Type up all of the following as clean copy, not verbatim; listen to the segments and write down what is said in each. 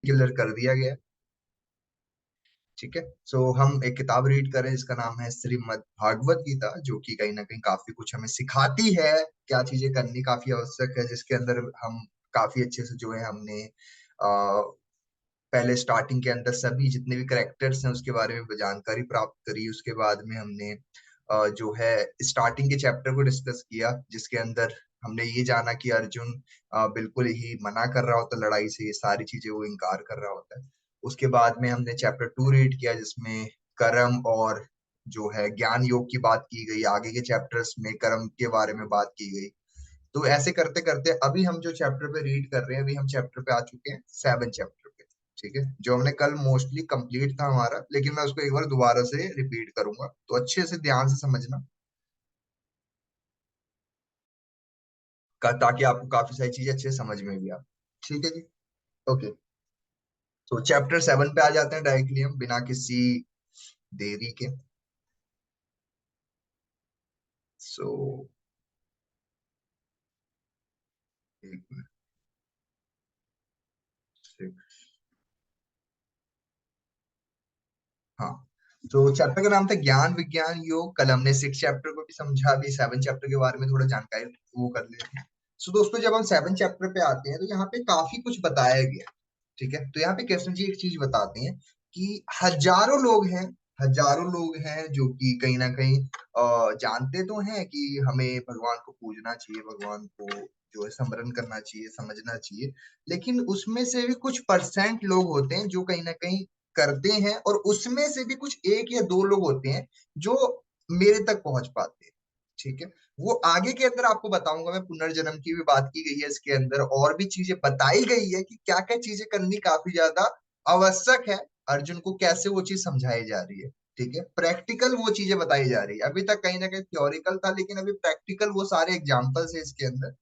Clear कर दिया गया। ठीक है, सो हम एक किताब रीड करें जिसका नाम है श्रीमद् भागवत गीता, जो कि कहीं ना कहीं काफी कुछ हमें सिखाती है, क्या चीजें करनी काफी आवश्यक है, जिसके अंदर हम काफी अच्छे से जो है हमने पहले स्टार्टिंग के अंदर सभी जितने भी करेक्टर्स हैं उसके बारे में जानकारी प्राप्त करी। उसके बाद में हमने जो है स्टार्टिंग के चैप्टर को डिस्कस किया, जिसके अंदर हमने ये जाना कि अर्जुन बिल्कुल ही मना कर रहा होता लड़ाई से, ये सारी चीजें वो इनकार कर रहा होता है। उसके बाद में हमने चैप्टर 2 रीड किया, जिसमें कर्म और जो है ज्ञान योग की बात की गई। आगे के चैप्टर्स में कर्म के बारे में बात की गई। तो ऐसे करते करते अभी हम जो चैप्टर पे रीड कर रहे हैं, अभी हम चैप्टर पे आ चुके हैं 7 चैप्टर पे। ठीक है, जो हमने कल मोस्टली कंप्लीट था हमारा, लेकिन मैं उसको एक बार दोबारा से रिपीट करूंगा, तो अच्छे से ध्यान से समझना ताकि आपको काफी सारी चीजें अच्छे से समझ में भी आ। ठीक है जी, ओके। तो चैप्टर 7 पे आ जाते हैं डायरेक्टली हम, बिना किसी देरी के। सो एक मिनट। हाँ, तो चैप्टर का नाम था ज्ञान विज्ञान योग। कल हमने 6 चैप्टर को भी समझा, अभी 7 चैप्टर के बारे में थोड़ा जानकारी वो कर लेते हैं। सो दोस्तों, जब हम 7 चैप्टर पे आते हैं तो यहाँ पे काफी कुछ बताया गया। ठीक है, तो यहाँ पे कृष्ण जी एक चीज बताते हैं कि हजारों लोग हैं जो कि कहीं ना कहीं जानते तो हैं कि हमें भगवान को पूजना चाहिए, भगवान को जो है स्मरण करना चाहिए, समझना चाहिए। लेकिन उसमें से भी कुछ परसेंट लोग होते हैं जो कहीं ना कहीं करते हैं, और उसमें से भी कुछ एक या दो लोग होते हैं जो मेरे तक पहुंच पाते हैं। ठीक है, वो आगे के अंदर आपको बताऊंगा मैं। पुनर्जन्म की भी बात की गई है इसके अंदर, और भी चीजें बताई गई है कि क्या क्या चीजें करनी काफी ज्यादा आवश्यक है, अर्जुन को कैसे वो चीज समझाई जा रही है। ठीक है, प्रैक्टिकल वो चीजें बताई जा रही है। अभी तक कहीं ना कहीं थ्योरिकल था, लेकिन अभी प्रैक्टिकल वो सारे एग्जाम्पल्स है इसके अंदर,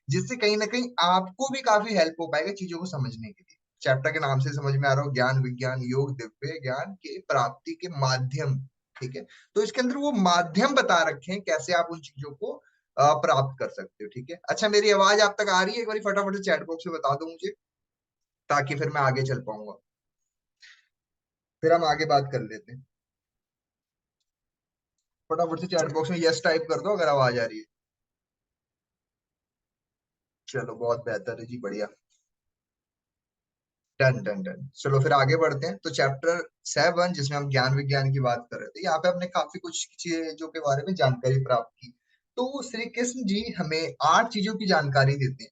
जिससे कहीं ना कहीं आपको भी काफी हेल्प हो पाएगा चीजों को समझने के लिए। चैप्टर के नाम से समझ में आ रहा हो, ज्ञान विज्ञान योग दिव्य ज्ञान के प्राप्ति के माध्यम। ठीक है, तो इसके अंदर वो माध्यम बता रखे हैं कैसे आप उन चीजों को प्राप्त कर सकते हो। ठीक है, अच्छा, मेरी आवाज आप तक आ रही है? एक बार फटाफट से चैट बॉक्स में बता दो मुझे, ताकि फिर मैं आगे चल पाऊंगा, फिर हम आगे बात कर लेते हैं। फटाफट से चैट बॉक्स में यस टाइप कर दो अगर आवाज आ रही है। चलो, बहुत बेहतर है जी, बढ़िया। डन डन डन, चलो फिर आगे बढ़ते हैं। तो चैप्टर 7 जिसमें हम ज्ञान विज्ञान की बात कर रहे थे, यहाँ पे हमने काफी कुछ चीजों के बारे में जानकारी प्राप्त की। तो श्री कृष्ण जी हमें 8 चीजों की जानकारी देते हैं।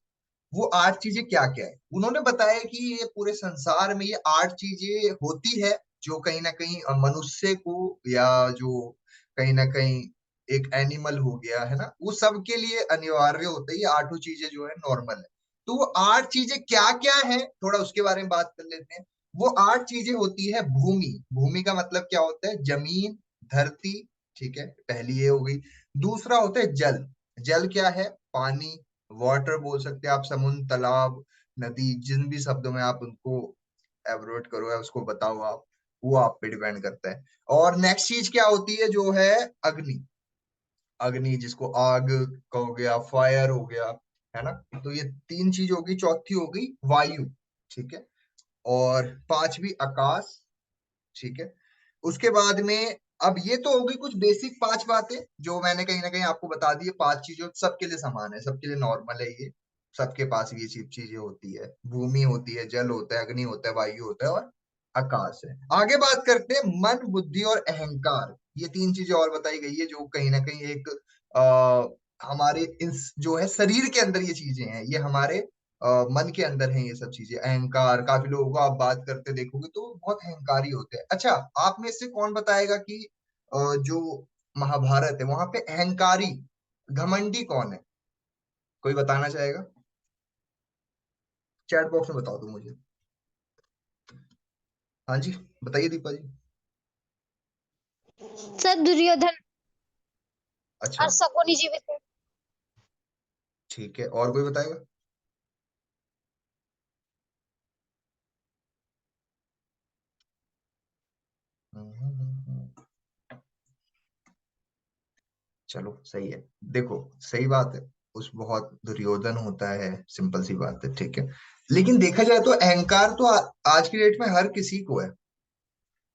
वो 8 चीजें क्या क्या है, उन्होंने बताया कि ये पूरे संसार में ये 8 चीजें होती है, जो कहीं ना कहीं मनुष्य को, या जो कहीं ना कहीं एक एनिमल हो गया है ना, वो सबके लिए अनिवार्य होता है। ये 8 चीजें जो है नॉर्मल है। तो वो 8 चीजें क्या क्या है, थोड़ा उसके बारे में बात कर लेते हैं। वो 8 चीजें होती है भूमि। भूमि का मतलब क्या होता है? जमीन, धरती। ठीक है, पहली ये हो गई। दूसरा होता है जल। जल क्या है? पानी। वाटर बोल सकते हैं आप, समुद्र, तालाब, नदी, जिन भी शब्दों में आप उनको एब्रोड करो या उसको बताओ आप, वो आप पे डिपेंड करता है। और नेक्स्ट चीज क्या होती है? जो है अग्नि। अग्नि जिसको आग का हो गया, फायर हो गया, है ना। तो ये 3 चीज होगी। चौथी होगी वायु। ठीक है, और पांचवी आकाश। ठीक है, उसके बाद में, अब ये तो हो गई कुछ बेसिक 5 बातें जो मैंने कहीं ना कहीं आपको बता दी है। 5 चीजों सबके लिए समान है, सबके लिए नॉर्मल है ये। सबके पास ये चीजें होती है। भूमि होती है, जल होता है, अग्नि होता है, वायु होता है, और आकाश है। आगे बात करते हैं मन, बुद्धि और अहंकार। ये 3 चीजें और बताई गई है, जो कहीं ना कहीं एक हमारे इस जो है शरीर के अंदर ये चीजें हैं, ये हमारे मन के अंदर है ये सब चीजें। अहंकार, काफी लोगों को आप बात करते देखोगे तो बहुत अहंकारी होते हैं। अच्छा, आप में से कौन बताएगा कि जो महाभारत है वहां पे अहंकारी, घमंडी कौन है? कोई बताना चाहेगा? चैट बॉक्स में बता दो मुझे। हाँ जी, बताइए दीपा जी। सर दुर्योधन अच्छा, और शकुनी जीवित है। ठीक है, और कोई बताएगा? चलो सही है। देखो, सही बात है। उस बहुत दुर्योधन होता है, सिंपल सी बात है। ठीक है, लेकिन देखा जाए तो अहंकार तो आज की डेट में हर किसी को है।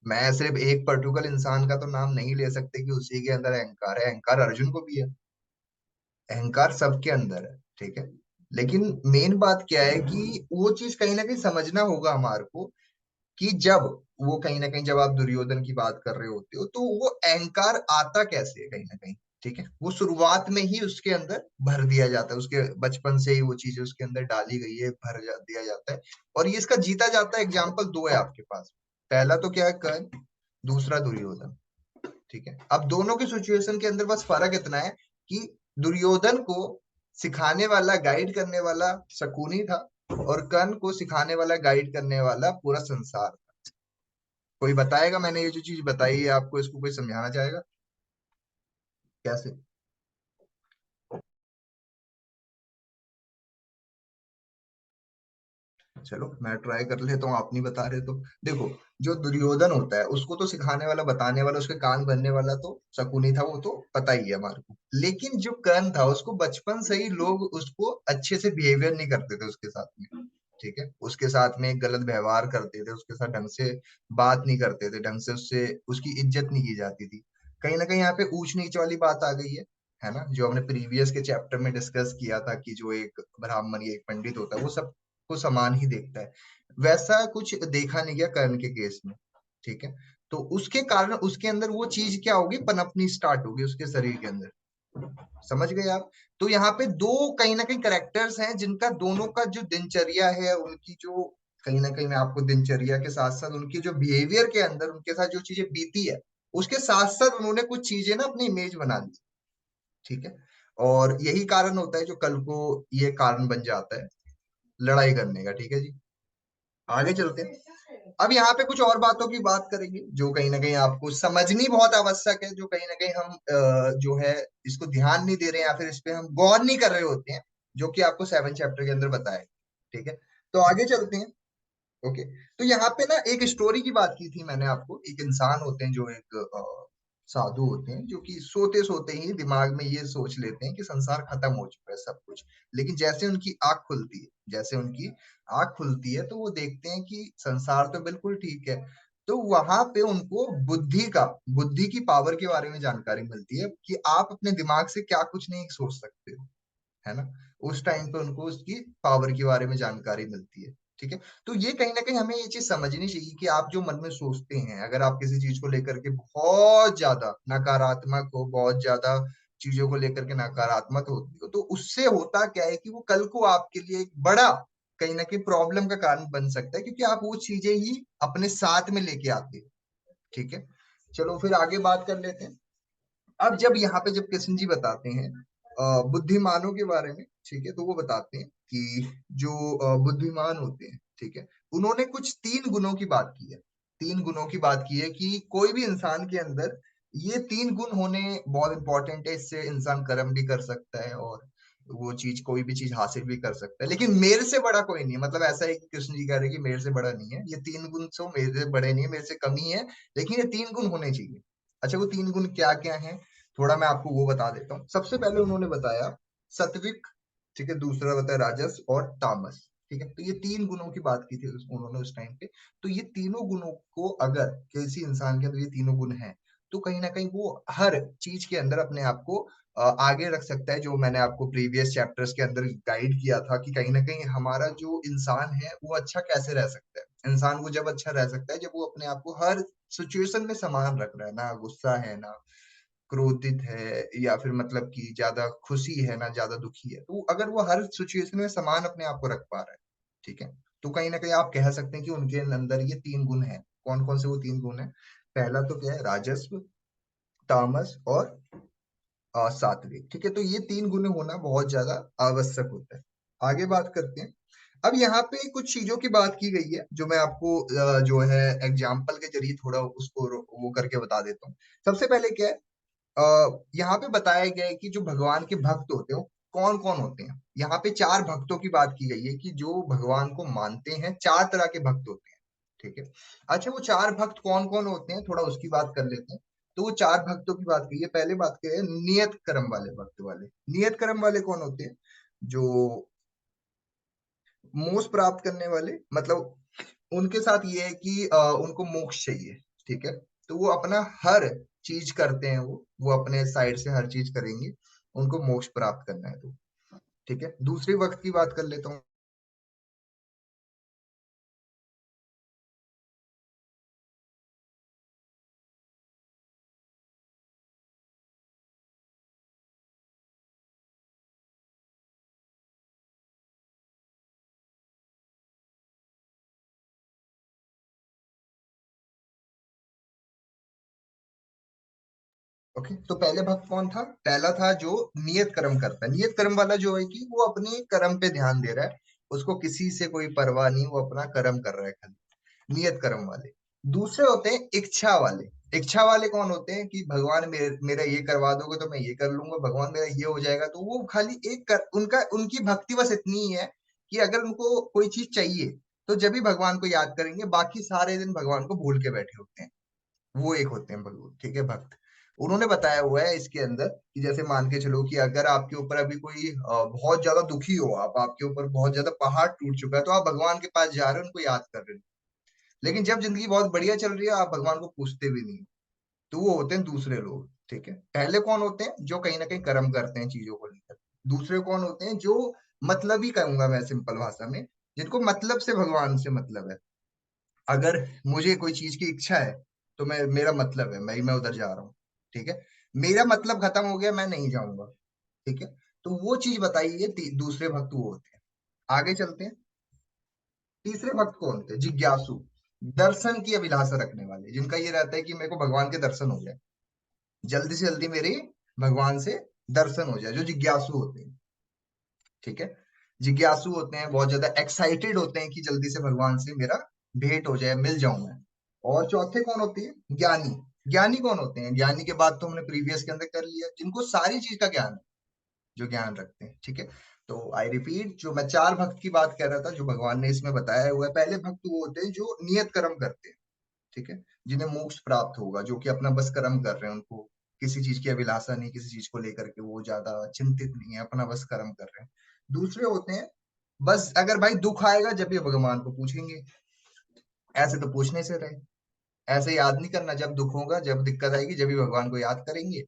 मैं सिर्फ एक पर्टिकुलर इंसान का तो नाम नहीं ले सकते कि उसी के अंदर अहंकार है। अहंकार अर्जुन को भी है, अहंकार सबके अंदर है, ठीक है। लेकिन मेन बात क्या है कि वो चीज कहीं ना कहीं समझना होगा हमारे को, कि जब वो कहीं ना कहीं, जब आप दुर्योधन की बात कर रहे होते हो, तो वो अहंकार आता कैसे है कहीं ना कहीं, ठीक है। वो शुरुआत में ही उसके अंदर भर दिया जाता है, उसके बचपन से ही वो चीजें उसके अंदर डाली गई है, दिया जाता है। और ये इसका जीता जाता है एग्जाम्पल दो है आपके पास। पहला तो क्या है, कर्ण। दूसरा दुर्योधन, ठीक है। अब दोनों की सिचुएशन के अंदर बस फर्क इतना है कि दुर्योधन को सिखाने वाला, गाइड करने वाला शकुनी था, और कर्ण को सिखाने वाला, गाइड करने वाला पूरा संसार। कोई बताएगा, मैंने ये जो चीज बताई है आपको, इसको कोई समझाना चाहेगा कैसे? चलो मैं ट्राई कर लेता हूँ, आप नहीं बता रहे तो। देखो, जो दुर्योधन होता है उसको तो सिखाने वाला, बताने वाला, उसके कान बनने वाला तो शकुनी था, वो तो पता ही है हमारे को। लेकिन जो कर्ण था, उसको बचपन से ही लोग उसको अच्छे से बिहेवियर नहीं करते थे उसके साथ में, ठीक है। उसके साथ में गलत व्यवहार करते थे, उसके साथ ढंग से बात नहीं करते थे, ढंग से उससे उसकी इज्जत नहीं की जाती थी। कहीं ना कहीं यहाँ पे ऊंच नीच वाली बात आ गई है ना, जो हमने प्रीवियस के चैप्टर में डिस्कस किया था कि जो एक ब्राह्मण या एक पंडित होता है वो सब को समान ही देखता है। वैसा कुछ देखा नहीं गया कर्ण के केस में, ठीक है। तो उसके कारण उसके अंदर वो चीज क्या होगी, पनपनी स्टार्ट होगी उसके शरीर के अंदर। समझ गए आप? तो यहाँ पे दो कहीं ना कहीं करेक्टर्स हैं, जिनका दोनों का जो दिनचर्या है, उनकी जो कहीं ना कहीं, मैं आपको दिनचर्या के साथ साथ उनकी जो बिहेवियर के अंदर उनके साथ जो चीजें बीती है, उसके साथ साथ उन्होंने कुछ चीजें ना अपनी इमेज बना ली, ठीक है। और यही कारण होता है जो कल को ये कारण बन जाता है लड़ाई करने का, ठीक है जी। आगे चलते हैं। अब यहाँ पे कुछ और बातों की बात करेंगे जो कहीं ना कहीं आपको समझनी बहुत आवश्यक है, जो कहीं ना कहीं हम जो है इसको ध्यान नहीं दे रहे हैं, या फिर इस पे हम गौर नहीं कर रहे होते हैं, जो कि आपको 7 चैप्टर के अंदर बताए, ठीक है। तो आगे चलते हैं। ओके। तो यहाँ पे ना एक स्टोरी की बात की थी मैंने आपको। एक इंसान होते हैं जो एक साधु होते हैं, जो कि सोते सोते ही दिमाग में ये सोच लेते हैं कि संसार खत्म हो चुका है सब कुछ। लेकिन जैसे उनकी आंख खुलती है, जैसे उनकी आंख खुलती है, तो वो देखते हैं कि संसार तो बिल्कुल ठीक है। तो वहां पे उनको बुद्धि की पावर के बारे में जानकारी मिलती है, कि आप अपने दिमाग से क्या कुछ नहीं सोच सकते हो, है ना। उस टाइम पे उनको उसकी पावर के बारे में जानकारी मिलती है, ठीक है। तो ये कहीं ना कहीं हमें ये चीज समझनी चाहिए कि आप जो मन में सोचते हैं, अगर आप किसी चीज को लेकर के बहुत ज्यादा नकारात्मक हो, बहुत ज्यादा चीजों को लेकर के नकारात्मक होती हो, तो उससे होता क्या है कि वो कल को आपके लिए एक बड़ा कहीं ना कहीं प्रॉब्लम का कारण बन सकता है, क्योंकि आप वो चीजें ही अपने साथ में लेके आते हो, ठीक है। चलो फिर आगे बात कर लेते हैं। अब जब यहाँ पे जब कृष्ण जी बताते हैं बुद्धिमानों के बारे में, ठीक है, तो वो बताते हैं कि जो बुद्धिमान होते हैं, ठीक है, उन्होंने कुछ 3 गुणों की बात की है। 3 गुणों की बात की है कि कोई भी इंसान के अंदर ये 3 गुण होने बहुत इंपॉर्टेंट है। इससे इंसान कर्म भी कर सकता है, और वो चीज, कोई भी चीज हासिल भी कर सकता है। लेकिन मेरे से बड़ा कोई नहीं है, मतलब ऐसा है कि कृष्ण जी कह रहे हैं कि मेरे से बड़ा नहीं है, ये 3 गुण तो मेरे से बड़े नहीं है, मेरे से कम ही है, लेकिन ये 3 गुण होने चाहिए। अच्छा, वो 3 गुण क्या क्या है, थोड़ा मैं आपको वो बता देता हूँ। सबसे पहले उन्होंने बताया सत्विक, ठीक है। दूसरा बताया राजस और तामस, ठीक है। तो ये 3 गुणों की बात की थी उन्होंने उस टाइम पे। तो ये तीनों गुणों को अगर किसी इंसान के अंदर ये तीनों गुण हैं, तो कहीं ना कहीं वो हर चीज के अंदर अपने आप को आगे रख सकता है। जो मैंने आपको प्रीवियस चैप्टर्स के अंदर गाइड किया था कि कहीं ना कहीं हमारा जो इंसान है वो अच्छा कैसे रह सकता है। इंसान वो जब अच्छा रह सकता है जब वो अपने आप को हर सिचुएशन में समान रख रहा है, ना गुस्सा है, ना क्रोधित है, या फिर मतलब कि ज्यादा खुशी है, ना ज्यादा दुखी है। तो अगर वो हर सिचुएशन में समान अपने आप को रख पा रहा है, ठीक है, तो कहीं ना कहीं आप कह सकते हैं कि उनके अंदर ये 3 गुण हैं। कौन कौन से वो 3 गुण हैं? पहला तो क्या है, राजस्व, तामस और सात्विक, ठीक है। तो ये 3 गुण होना बहुत ज्यादा आवश्यक होता है। आगे बात करते हैं। अब यहाँ पे कुछ चीजों की बात की गई है, जो मैं आपको जो है एग्जाम्पल के जरिए थोड़ा उसको वो करके बता देता हूँ। सबसे पहले क्या है, यहाँ पे बताया गया है कि जो भगवान के भक्त होते हैं वो कौन कौन होते हैं। यहाँ पे 4 भक्तों की बात की गई है, कि जो भगवान को मानते हैं, 4 तरह के भक्त होते हैं, ठीक है। अच्छा, वो 4 भक्त कौन कौन होते हैं, थोड़ा उसकी बात कर लेते हैं। तो वो 4 भक्तों की बात की है। पहले बात की है नियत कर्म वाले भक्त वाले। नियत कर्म वाले कौन होते हैं? जो मोक्ष प्राप्त करने वाले मतलब उनके साथ ये है कि उनको मोक्ष चाहिए, ठीक है। तो वो अपना हर चीज करते हैं, वो अपने साइड से हर चीज करेंगे, उनको मोक्ष प्राप्त करना है। तो ठीक है, दूसरे वक्त की बात कर लेता हूँ। ओके, तो पहले भक्त कौन था? पहला था जो नियत कर्म करता है। नियत कर्म वाला जो है कि वो अपने कर्म पे ध्यान दे रहा है, उसको किसी से कोई परवाह नहीं, वो अपना कर्म कर रहा है खाली, नियत कर्म वाले। दूसरे होते हैं इच्छा वाले। इच्छा वाले कौन होते हैं कि भगवान मेरा ये करवा दोगे तो मैं ये कर लूंगा, भगवान मेरा ये हो जाएगा, तो वो खाली उनका उनकी भक्ति बस इतनी ही है कि अगर उनको कोई चीज चाहिए तो जब भी भगवान को याद करेंगे, बाकी सारे दिन भगवान को भूल के बैठे होते हैं। वो एक होते हैं भगवान, ठीक है, भक्त। उन्होंने बताया हुआ है इसके अंदर कि जैसे मान के चलो कि अगर आपके ऊपर अभी कोई बहुत ज्यादा दुखी हो, आप आपके ऊपर बहुत ज्यादा पहाड़ टूट चुका है, तो आप भगवान के पास जा रहे हो, उनको याद कर रहे हो। लेकिन जब जिंदगी बहुत बढ़िया चल रही है, आप भगवान को पूछते भी नहीं। तो वो होते हैं दूसरे लोग, ठीक है। पहले कौन होते हैं? जो कहीं ना कहीं कर्म करते हैं चीजों को लेकर। दूसरे कौन होते हैं? जो मतलब ही कहूंगा मैं सिंपल भाषा में, जिनको मतलब से भगवान से मतलब है। अगर मुझे कोई चीज की इच्छा है तो मेरा मतलब है, मैं उधर जा रहा हूँ, ठीक है। मेरा मतलब खत्म हो गया, मैं नहीं जाऊंगा, ठीक है। तो वो चीज बताइए, दूसरे भक्त वो होते हैं। आगे चलते हैं। तीसरे भक्त कौन होते हैं? जिज्ञासु। दर्शन की अभिलाषा रखने वाले, जिनका ये रहता है कि मेरे को भगवान के दर्शन हो जाए, जल्दी से जल्दी मेरे भगवान से दर्शन हो जाए, जो जिज्ञासु होते हैं, ठीक है। जिज्ञासु होते हैं, बहुत ज्यादा एक्साइटेड होते हैं कि जल्दी से भगवान से मेरा भेंट हो जाए, मिल जाऊं मैं। और चौथे कौन होते हैं? ज्ञानी। ज्ञानी कौन होते हैं? ज्ञानी के बाद तो हमने प्रीवियस के अंदर कर लिया, जिनको सारी चीज का ज्ञान है, जो ज्ञान रखते हैं, ठीक है। तो आई रिपीट, जो मैं चार भक्त की बात कर रहा था, जो भगवान ने इसमें बताया हुआ है, पहले भक्त वो होते हैं जो नियत कर्म करते हैं, ठीक है, जिन्हें मोक्ष प्राप्त होगा, जो कि अपना बस कर्म कर रहे हैं, उनको किसी चीज की अभिलाषा नहीं, किसी चीज को लेकर के वो ज्यादा चिंतित नहीं है, अपना बस कर्म कर रहे हैं। दूसरे होते हैं, बस अगर भाई दुख आएगा जब ये भगवान को पूछेंगे, ऐसे तो पूछने से रहे, ऐसे याद नहीं करना, जब दुख होगा, जब दिक्कत आएगी, जब भी भगवान को याद करेंगे।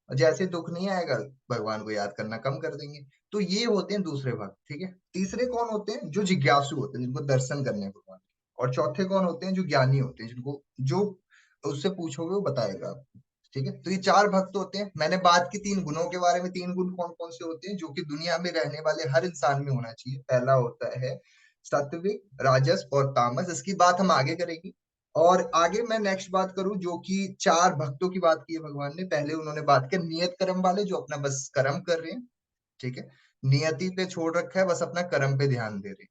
और जैसे दुख नहीं आएगा, भगवान को याद करना कम कर देंगे। तो ये होते हैं दूसरे भक्त, ठीक है। तीसरे कौन होते हैं? जो जिज्ञासु होते हैं, जिनको दर्शन करने हैं भगवान के। और चौथे कौन होते हैं? जो ज्ञानी होते हैं, जिनको जो उससे पूछोगे वो बताएगा आपको, ठीक है। तो ये चार भक्त होते हैं। मैंने बात की तीन गुणों के बारे में। तीन गुण कौन कौन से होते हैं जो कि दुनिया में रहने वाले हर इंसान में होना चाहिए? पहला होता है सात्विक, राजस और तामस। इसकी बात हम आगे करेंगे। और आगे मैं नेक्स्ट बात करूं, जो कि चार भक्तों की बात की है भगवान ने। पहले उन्होंने बात की नियत कर्म वाले, जो अपना बस कर्म कर रहे हैं, ठीक है, नियति पे छोड़ रखा है, बस अपना कर्म पे ध्यान दे रहे हैं।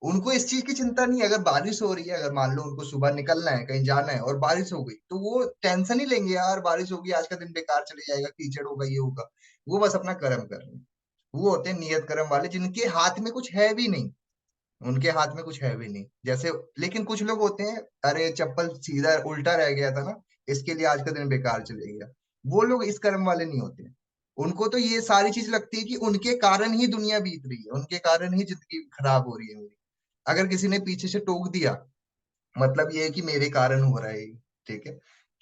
उनको इस चीज की चिंता नहीं है, अगर बारिश हो रही है, अगर मान लो उनको सुबह निकलना है, कहीं जाना है और बारिश हो गई, तो वो टेंशन ही लेंगे, यार बारिश होगी, आज का दिन बेकार चले जाएगा, कीचड़ होगा, ये होगा। वो बस अपना कर्म कर रहे हैं। वो होते हैं नियत कर्म वाले, जिनके हाथ में कुछ है भी नहीं। उनके हाथ में कुछ है भी नहीं, जैसे। लेकिन कुछ लोग होते हैं, अरे चप्पल सीधा उल्टा रह गया था ना, इसके लिए आज का दिन बेकार चले गया। वो लोग इस कर्म वाले नहीं होते। उनको तो ये सारी चीज लगती है कि उनके कारण ही दुनिया बीत रही है, उनके कारण ही जिंदगी खराब हो रही है मेरी। अगर किसी ने पीछे से टोक दिया, मतलब ये है कि मेरे कारण हो रहा है ये, ठीक है।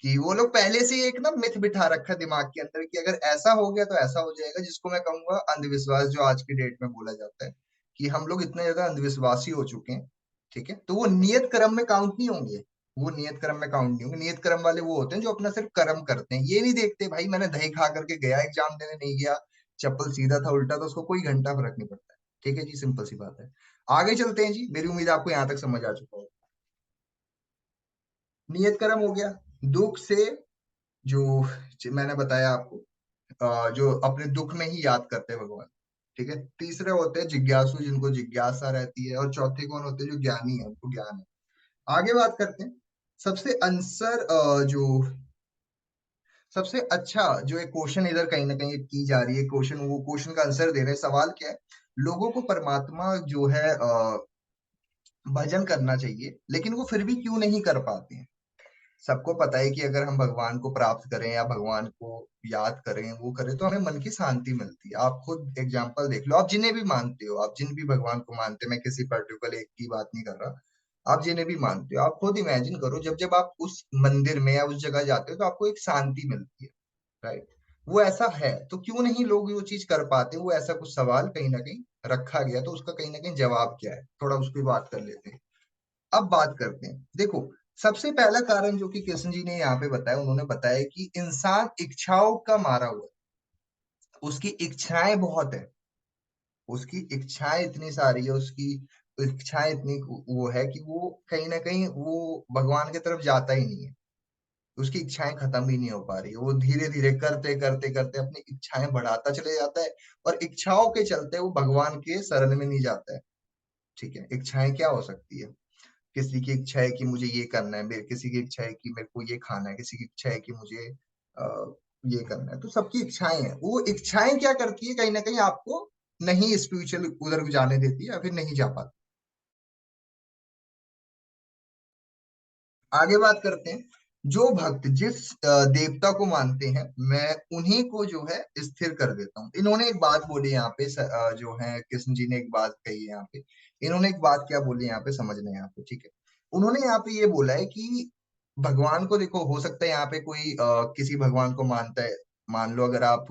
कि वो लोग पहले से ही एक ना मिथ बिठा रखा है दिमाग के अंदर कि अगर ऐसा हो गया तो ऐसा हो जाएगा, जिसको मैं कहूंगा अंधविश्वास, जो आज की डेट में बोला जाता है कि हम लोग इतने ज्यादा अंधविश्वासी हो चुके हैं, ठीक है। तो वो नियत कर्म में काउंट नहीं होंगे। वो नियत कर्म में काउंट नहीं होंगे। नियत कर्म वाले वो होते हैं जो अपना सिर्फ कर्म करते हैं, ये नहीं देखते भाई मैंने दही खा करके गया एग्जाम देने, नहीं गया, चप्पल सीधा था उल्टा था, उसको कोई घंटा फर्क नहीं पड़ता है, ठीक है जी, सिंपल सी बात है। आगे चलते हैं जी, मेरी उम्मीद है आपको यहाँ तक समझ आ चुका है। नियत कर्म हो गया। दुख से जो मैंने बताया आपको, जो अपने दुख में ही याद करते हैं भगवान, ठीक है। तीसरे होते हैं जिज्ञासु, जिनको जिज्ञासा रहती है। और चौथे कौन होते हैं? जो ज्ञानी है, उनको ज्ञान है। आगे बात करते हैं। सबसे आंसर जो सबसे अच्छा जो एक क्वेश्चन इधर कहीं ना कहीं की जा रही है, क्वेश्चन, वो क्वेश्चन का आंसर दे रहे हैं। सवाल क्या है? लोगों को परमात्मा जो है भजन करना चाहिए, लेकिन वो फिर भी क्यों नहीं कर पाते हैं? सबको पता है कि अगर हम भगवान को प्राप्त करें या भगवान को याद करें, वो करें, तो हमें मन की शांति मिलती है। आप खुद एग्जाम्पल देख लो, आप जिन्हें भी मानते हो, आप जिन भी भगवान को मानते हो, मैं किसी पर्टिकुलर एक की बात नहीं कर रहा, आप जिन्हें भी मानते हो, आप खुद इमेजिन करो, जब जब आप उस मंदिर में या उस जगह जाते हो तो आपको एक शांति मिलती है, राइट? वो ऐसा है तो क्यों नहीं लोग वो चीज कर पाते? वो ऐसा कुछ सवाल कहीं ना कहीं रखा गया, तो उसका कहीं ना कहीं जवाब क्या है, थोड़ा उसकी बात कर लेते हैं। अब बात करते हैं, देखो, सबसे पहला कारण जो कि कृष्ण जी ने यहाँ पे बताया, उन्होंने बताया कि इंसान इच्छाओं का मारा हुआ है, उसकी इच्छाएं बहुत है, उसकी इच्छाएं इतनी सारी है, उसकी इच्छाएं इतनी वो है कि वो कहीं ना कहीं वो भगवान की तरफ जाता ही नहीं है, उसकी इच्छाएं खत्म ही नहीं हो पा रही है, वो धीरे धीरे करते करते करते अपनी इच्छाएं बढ़ाता चले जाता है, और इच्छाओं के चलते वो भगवान के शरण में नहीं जाता है। ठीक है, इच्छाएं क्या हो सकती है? किसी की इच्छा है कि मुझे ये करना है, मेरे किसी की इच्छा है कि मेरे को ये खाना है, किसी की इच्छा है कि मुझे ये करना है, तो सबकी इच्छाएं हैं। वो इच्छाएं क्या करती है, कहीं ना कहीं आपको नहीं स्पिरिचुअल उधर जाने देती है, या फिर नहीं जा पाती। आगे बात करते हैं, जो भक्त जिस देवता को मानते हैं, मैं उन्हीं को जो है स्थिर कर देता हूँ। इन्होंने एक बात बोली यहाँ पे, जो है कृष्ण जी ने एक बात कही है यहाँ पे। इन्होंने एक बात क्या बोली यहाँ पे, समझना है यहाँ पे, ठीक है? उन्होंने यहाँ पे ये बोला है कि भगवान को देखो, हो सकता है यहाँ पे कोई किसी भगवान को मानता है। मान लो अगर आप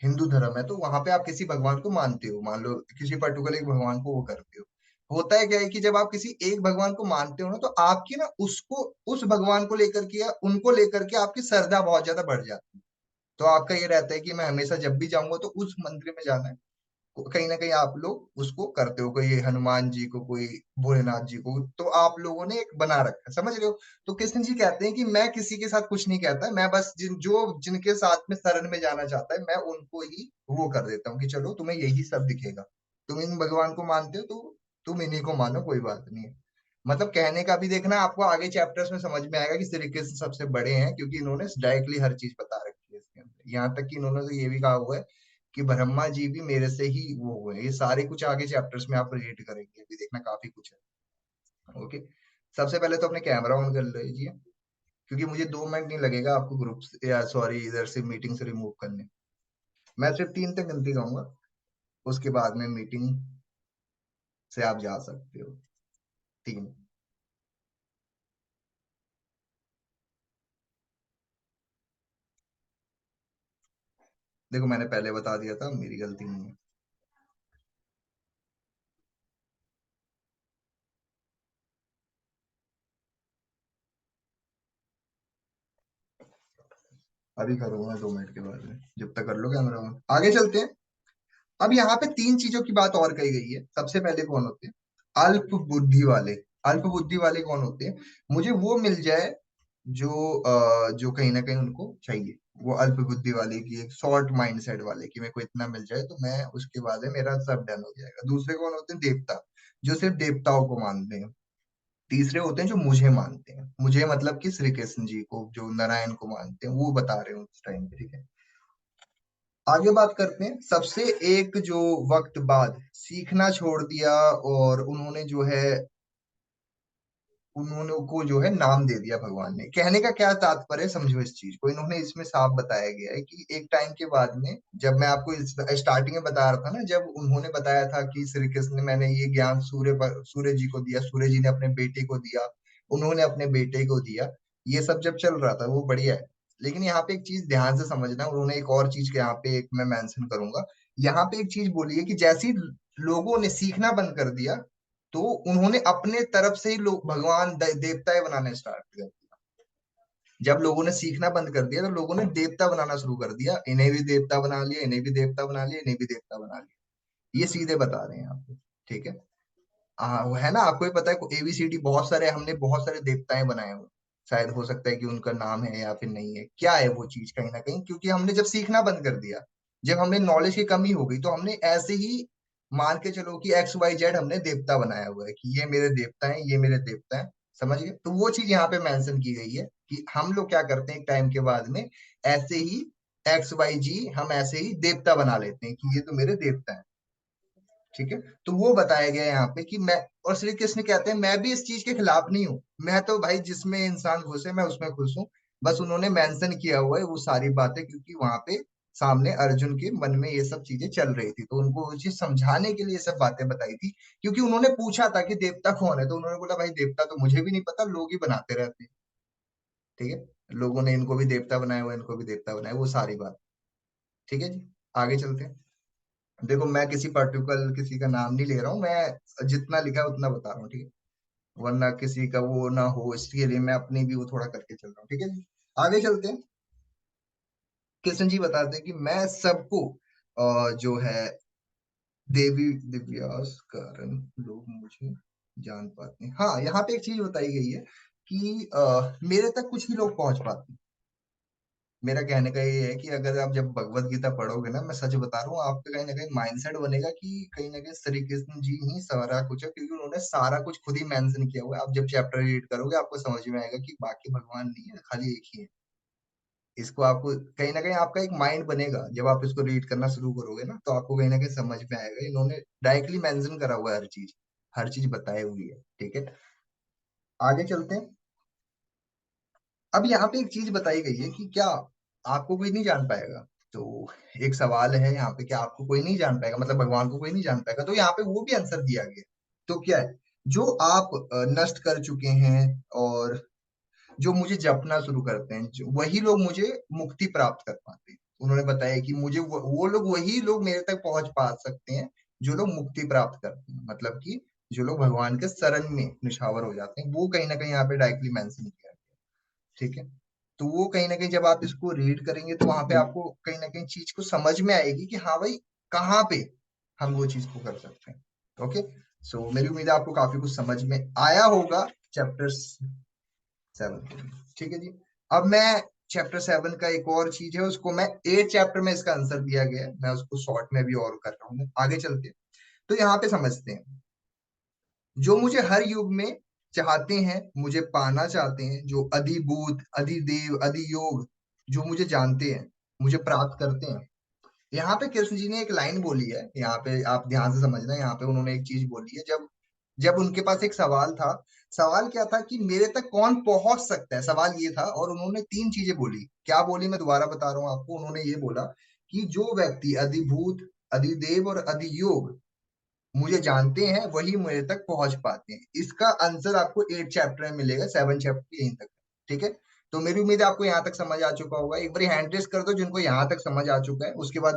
हिंदू धर्म है तो वहां पे आप किसी भगवान को मानते हो, मान लो किसी पर्टिकुलर एक भगवान को वो करते हो। होता है क्या है कि जब आप किसी एक भगवान को मानते हो ना, तो आपकी ना उसको, उस भगवान को लेकर के या उनको लेकर के आपकी श्रद्धा बहुत ज्यादा बढ़ जाती है। तो आपका ये रहता है कि मैं हमेशा जब भी जाऊंगा तो उस मंदिर में जाना है। कहीं ना कहीं आप लोग उसको करते हो, कोई हनुमान जी को, कोई भोलेनाथ जी को, तो आप लोगों ने एक बना रखा है, समझ रहे हो? तो कृष्ण जी कहते हैं कि मैं किसी के साथ कुछ नहीं कहता, मैं बस जिनके साथ में शरण में जाना चाहता है, मैं उनको ही वो कर देता हूँ कि चलो तुम्हें यही सब दिखेगा, तुम इन भगवान को मानते हो तो तुम इन्हीं को मानो, कोई बात नहीं है। मतलब कहने का भी देखना, आपको आगे चैप्टर्स में समझ में आएगा कि श्री कृष्ण सबसे बड़े हैं, क्योंकि इन्होंने डायरेक्टली हर चीज बता रखी है इसके अंदर। यहाँ तक कि इन्होंने तो ये भी कहा हुआ है कि ब्रह्मा जी भी मेरे से ही वो हुए हैं। ये सारे कुछ आगे चैप्टर्स में आप रिलेट करेंगे, अभी देखना काफी कुछ है। ओके, सबसे पहले तो अपने कैमरा ऑन कर लीजिए, क्योंकि मुझे 2 मिनट नहीं लगेगा आपको ग्रुप से, या सॉरी, इधर से मीटिंग से रिमूव करने। मैं सिर्फ 3 तक गिनती गाऊंगा, उसके बाद में मीटिंग से आप जा सकते हो। 3। देखो, मैंने पहले बता दिया था, मेरी गलती नहीं है। अभी करूंगा 2 मिनट के बाद में, जब तक कर लो कैमरा ऑन। आगे चलते हैं। अब यहाँ पे 3 चीजों की बात और कही गई है। सबसे पहले कौन होते हैं? अल्प बुद्धि वाले। अल्प बुद्धि वाले कौन होते हैं? मुझे वो मिल जाए जो कहीं ना कहीं उनको चाहिए, वो अल्प बुद्धि वाले की, एक शॉर्ट माइंड सेट वाले की, मेरे को इतना मिल जाए तो मैं उसके बाद है मेरा सब डन हो जाएगा। दूसरे कौन होते हैं? देवता, जो सिर्फ देवताओं को मानते हैं। तीसरे होते हैं जो मुझे मानते हैं, मुझे मतलब कि श्री कृष्ण जी को, जो नारायण को मानते हैं, वो बता रहे हो उस टाइम पे, ठीक है? आगे बात करते हैं। सबसे एक जो वक्त बाद सीखना छोड़ दिया, और उन्होंने जो है, उन्होंने को जो है नाम दे दिया भगवान ने। कहने का क्या तात्पर्य है, समझो इस चीज को। इन्होंने इसमें साफ बताया गया है कि एक टाइम के बाद में, जब मैं आपको स्टार्टिंग में बता रहा था ना, जब उन्होंने बताया था कि श्री कृष्ण ने, मैंने ये ज्ञान सूर्य जी को दिया, सूर्य जी ने अपने बेटे को दिया, उन्होंने अपने बेटे को दिया, ये सब जब चल रहा था वो बढ़िया है। लेकिन यहाँ पे एक चीज ध्यान से समझना, उन्होंने एक और चीज के यहाँ पे एक मैं मेंशन करूंगा। यहाँ पे एक चीज बोली है कि जैसे ही लोगों ने सीखना बंद कर दिया, तो उन्होंने अपने तरफ से ही लोग भगवान देवताएं बनाने स्टार्ट कर दिया। जब लोगों ने सीखना बंद कर दिया, तो लोगों ने देवता बनाना शुरू कर दिया, इन्हें भी देवता बना लिया, इन्हें भी देवता बना लिया, इन्हें भी देवता बना लिया। ये सीधे बता रहे हैं आपको, ठीक है? हाँ, वो है ना, आपको ही पता है, एबीसीडी बहुत सारे, हमने बहुत सारे देवताएं बनाए हुए। शायद हो सकता है कि उनका नाम है या फिर नहीं है, क्या है वो चीज, कहीं ना कहीं क्योंकि हमने जब सीखना बंद कर दिया, जब हमें नॉलेज की कमी हो गई, तो हमने ऐसे ही मान के चलो कि एक्स वाई जेड हमने देवता बनाया हुआ है, कि ये मेरे देवता हैं, ये मेरे देवता हैं। समझ गए? तो वो चीज यहाँ पे मेंशन की गई है कि हम लोग क्या करते हैं एक टाइम के बाद में, ऐसे ही एक्स वाई जी हम ऐसे ही देवता बना लेते हैं कि ये तो मेरे देवता हैं। ठीक है। तो वो बताया गया है यहाँ पे कि मैं, और श्री कृष्ण कहते हैं मैं भी इस चीज के खिलाफ नहीं हूँ, मैं तो भाई जिसमें इंसान घुसे मैं उसमें खुश हूँ। बस उन्होंने मेंशन किया हुआ है वो सारी बातें, क्योंकि वहां पे सामने अर्जुन के मन में ये सब चीजें चल रही थी, तो उनको वो चीज समझाने के लिए ये सब बातें बताई थी। क्योंकि उन्होंने पूछा था कि देवता कौन है, तो उन्होंने बोला भाई देवता तो मुझे भी नहीं पता, लोग ही बनाते रहते हैं। ठीक है, लोगों ने इनको भी देवता बनाया हुआ है, इनको भी देवता बनाया, वो सारी बात। ठीक है जी, आगे चलते हैं। देखो मैं किसी पर्टिकुलर किसी का नाम नहीं ले रहा हूँ, मैं जितना लिखा है उतना बता रहा हूँ, ठीक है। वरना किसी का वो ना हो, इसके लिए मैं अपनी भी वो थोड़ा करके चल रहा हूँ, ठीक है जी। आगे चलते हैं। कृष्ण जी बताते हैं कि मैं सबको जो है देवी दिव्यास कारण लोग मुझे जान पाते हैं। हाँ, यहाँ पे एक चीज बताई गई है कि मेरे तक कुछ ही लोग पहुंच पाते हैं। मेरा कहने का ये है कि अगर आप जब भगवत गीता पढ़ोगे ना, मैं सच बता रहा हूँ, आपका कहीं ना कहीं माइंडसेट बनेगा कि कहीं ना कहीं श्री कृष्ण जी ही सारा कुछ है, क्योंकि उन्होंने सारा कुछ खुद ही मेंशन किया हुआ है। आप जब चैप्टर रीड करोगे आपको समझ में आएगा कि बाकी भगवान नहीं है, खाली एक ही है। इसको आपको कहीं ना कहीं आपका एक माइंड बनेगा, जब आप इसको रीड करना शुरू करोगे ना, तो आपको कहीं ना कहीं समझ में आएगा। इन्होंने डायरेक्टली मेंशन करा हुआ है हर चीज बताई हुई है, ठीक है। आगे चलते हैं। अब यहाँ पे एक चीज बताई गई है कि क्या आपको कोई नहीं जान पाएगा। तो एक सवाल है यहाँ पे, क्या आपको कोई नहीं जान पाएगा, मतलब भगवान को कोई नहीं जान पाएगा। तो यहाँ पे वो भी आंसर दिया गया। तो क्या है, जो आप नष्ट कर चुके हैं और जो मुझे जपना शुरू करते हैं, वही लोग मुझे मुक्ति प्राप्त कर पाते हैं। उन्होंने बताया कि मुझे वो लोग, वही लोग मेरे तक पहुंच पा सकते हैं जो लोग मुक्ति प्राप्त करते हैं, मतलब कि जो लोग भगवान के शरण में निछावर हो जाते हैं, वो कहीं ना कहीं यहाँ पे डायरेक्टली मेंशन किया गया। ठीक है। तो वो कहीं ना कहीं जब आप इसको रीड करेंगे तो वहां पे आपको कहीं ना कहीं चीज को समझ में आएगी कि हाँ भाई, कहाँ पे हम वो चीज को कर सकते हैं। ओके। सो मेरी उम्मीद है आपको काफी कुछ समझ में आया होगा चैप्टर 7। ठीक है जी। अब मैं चैप्टर 7 का एक और चीज है, उसको मैं 8 चैप्टर में इसका आंसर दिया गया है, मैं उसको शॉर्ट में भी और कर रहा हूँ। आगे चलते हैं। तो यहाँ पे समझते हैं, जो मुझे हर युग में चाहते हैं, मुझे पाना चाहते हैं, जो अधिभूत अधिदेव अधियोग, जो मुझे जानते हैं, मुझे प्राप्त करते हैं। यहाँ पे कृष्ण जी ने एक लाइन बोली है, यहाँ पे आप ध्यान से समझना। यहाँ पे उन्होंने एक चीज बोली है, जब जब उनके पास एक सवाल था। सवाल क्या था कि मेरे तक कौन पहुंच सकता है, सवाल ये था। और उन्होंने 3 चीजें बोली। क्या बोली, मैं दोबारा बता रहा हूँ आपको। उन्होंने ये बोला कि जो व्यक्ति अधिभूत अधिदेव और अधियोग मुझे जानते हैं, वही मेरे तक पहुंच पाते हैं। इसका आंसर आपको 8 चैप्टर में मिलेगा, 7 चैप्टर यहीं तक। ठीक है। तो मेरी उम्मीद है आपको यहाँ तक समझ आ चुका होगा। एक बार हैंड रेस कर दो जिनको यहाँ तक समझ आ चुका है, उसके बाद